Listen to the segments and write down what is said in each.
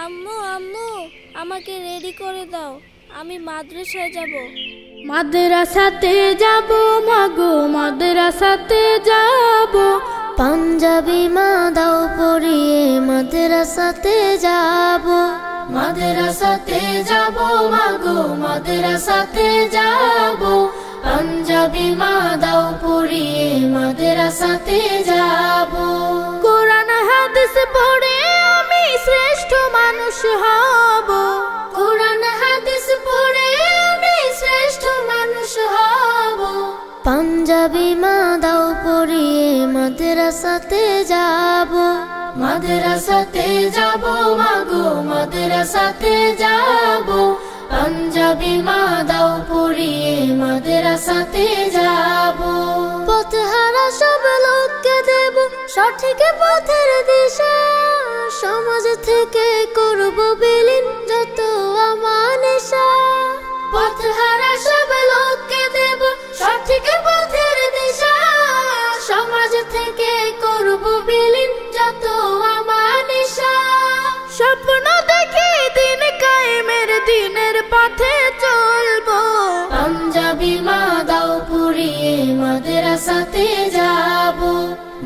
আম্মু আম্মু আমাকে রেডি করে দাও, আমি মাদ্রাসায় যাব। মাদ্রাসাতে যাব মাগো, মাদ্রাসাতে যাব। পাঞ্জাবি মা দাও পরিয়ে মাদ্রাসাতে যাব। মাদ্রাসাতে যাব মাগো, মাদ্রাসাতে যাব। পাঞ্জাবি মা দাও পরিয়ে মাদ্রাসাতে যাব। কোরআন হাদিস পড়ে আমি শ্রেষ্ঠ মানুষ হব। কোরআন হাদিস পড়ে আমি শ্রেষ্ঠ মানুষ হব। পাঞ্জাবি মা দাও পরিয়ে মাদ্রাসাতে যাব। মাদ্রাসাতে যাব মাগো, মাদ্রাসাতে যাব। পাঞ্জাবি মা দাও পরিয়ে মাদ্রাসাতে যাব। পথহারা সব লোককে দেব সঠিক পথের দিশা। সমাজ থেকে করব বিলীন যত আমানিশা। পথহারা সব লোককে দেব সঠিক পথের দিশা। সমাজ থেকে করব বিলীন যত আমানিশা। স্বপ্ন দেখি দিন কায়েমের, দিনের পথে চলবো। পাঞ্জাবি মা দাও পরিয়ে মাদ্রাসাতে যাব।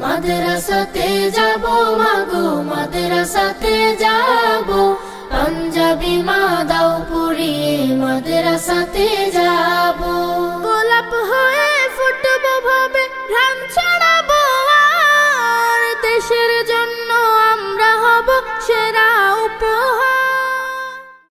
মাদ্রাসাতে যাব মাগো, মাদ্রাসাতে যাব। পাঞ্জাবি মা দাও পরিয়ে মাদ্রাসাতে যাব। গোলাপ হয়ে ফুটবো ভাবে ভ্রান্ত